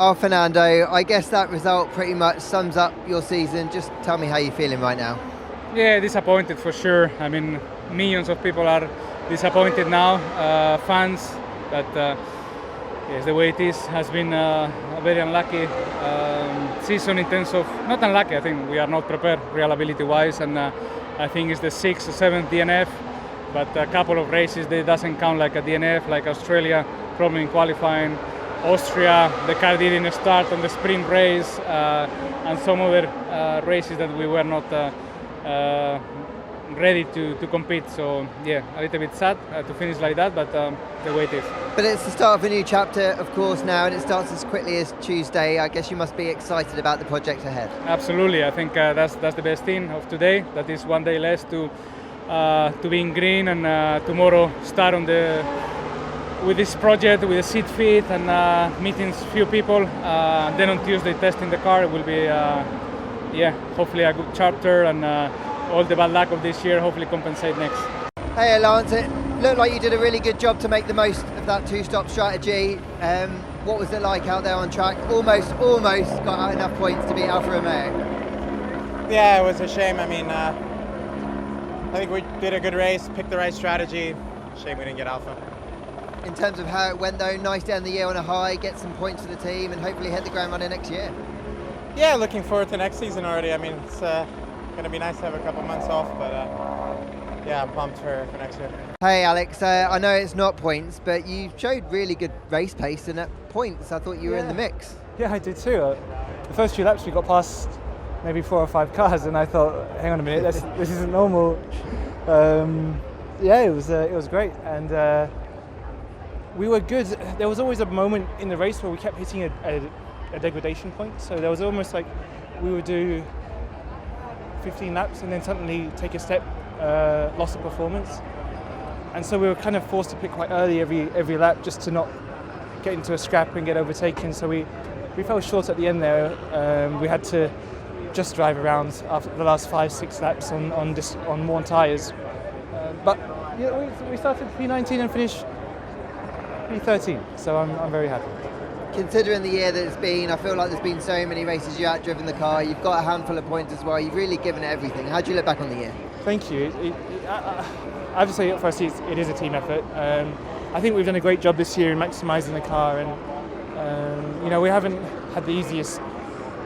Oh, Fernando, I guess that result pretty much sums up your season. Just tell me how you're feeling right now. Yeah, disappointed for sure. I mean, millions of people are disappointed now. Fans, but yes, the way it is has been a very unlucky season in terms of not unlucky. I think we are not prepared reliability-wise, and I think it's the 6th or 7th DNF. But a couple of races they doesn't count like a DNF, like Australia, problem in qualifying. Austria, the car didn't start on the sprint race, and some other races that we were not ready to compete. So yeah, a little bit sad to finish like that, but the way it is. But it's the start of a new chapter, of course, now, and it starts as quickly as Tuesday. I guess you must be excited about the project ahead. Absolutely, I think that's the best thing of today. That is one day less to be in green, and tomorrow start on with this project, with the seat fit and meeting few people. Then on Tuesday testing the car. It will be hopefully a good chapter, and all the bad luck of this year hopefully compensate next. Hey Lance, it looked like you did a really good job to make the most of that two-stop strategy. What was it like out there on track? Almost got out enough points to beat Alfa Romeo. Yeah, it was a shame. I mean, I think we did a good race, picked the right strategy. Shame we didn't get Alfa. In terms of how it went though, nice to end the year on a high, get some points to the team and hopefully hit the ground running next year. Yeah, looking forward to next season already. I mean, it's going to be nice to have a couple months off, but yeah, I'm pumped for next year. Hey Alex, I know it's not points, but you showed really good race pace, and at points I thought you were in the mix. Yeah, I did too. The first few laps we got past maybe 4 or 5 cars, and I thought, hang on a minute, this isn't normal. Yeah, it was great, and we were good. There was always a moment in the race where we kept hitting a degradation point, so there was almost like we would do 15 laps and then suddenly take a step, loss of performance, and so we were kind of forced to pit quite early every lap just to not get into a scrap and get overtaken. So we fell short at the end there. We had to just drive around after the last 5-6 laps on worn tyres, but yeah, we started P19 and finished P13, so I'm very happy. Considering the year that it's been, I feel like there's been so many races you outdriven the car. You've got a handful of points as well. You've really given it everything. How do you look back on the year? Thank you. I have to say, firstly, it is a team effort. I think we've done a great job this year in maximising the car, and we haven't had the easiest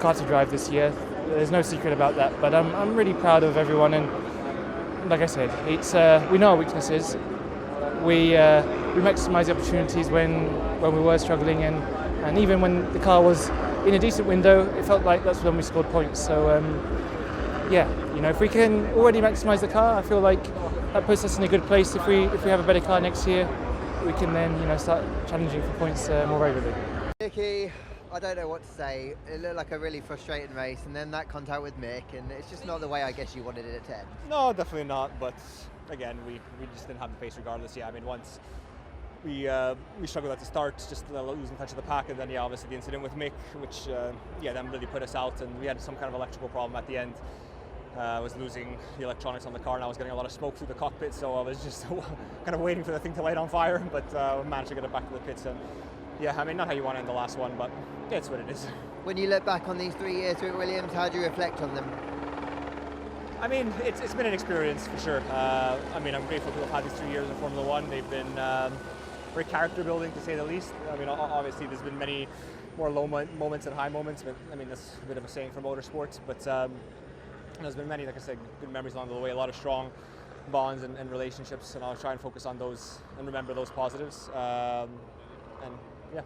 car to drive this year. There's no secret about that. But I'm really proud of everyone, and like I said, it's we know our weaknesses. We maximised the opportunities when we were struggling, and even when the car was in a decent window, it felt like that's when we scored points. So if we can already maximise the car, I feel like that puts us in a good place. If we have a better car next year, we can then start challenging for points more regularly. Nicky, I don't know what to say. It looked like a really frustrating race, and then that contact with Mick, and it's just not the way I guess you wanted it to end. No, definitely not. But again, we just didn't have the pace regardless. Yeah, I mean, once we struggled at the start, just losing touch of the pack, and then obviously the incident with Mick, which then really put us out, and we had some kind of electrical problem at the end. I was losing the electronics on the car, and I was getting a lot of smoke through the cockpit, so I was just kind of waiting for the thing to light on fire, but we managed to get it back to the pits. And yeah, I mean, not how you want to end the last one, but yeah, it's what it is. When you look back on these 3 years with Williams, how do you reflect on them? I mean, it's been an experience for sure. I mean, I'm grateful to have had these 3 years in Formula One. They've been very character building, to say the least. I mean, obviously there's been many more low moments and high moments, but I mean, that's a bit of a saying for motorsports, but there's been many, like I said, good memories along the way, a lot of strong bonds and relationships, and I'll try and focus on those and remember those positives. And yeah.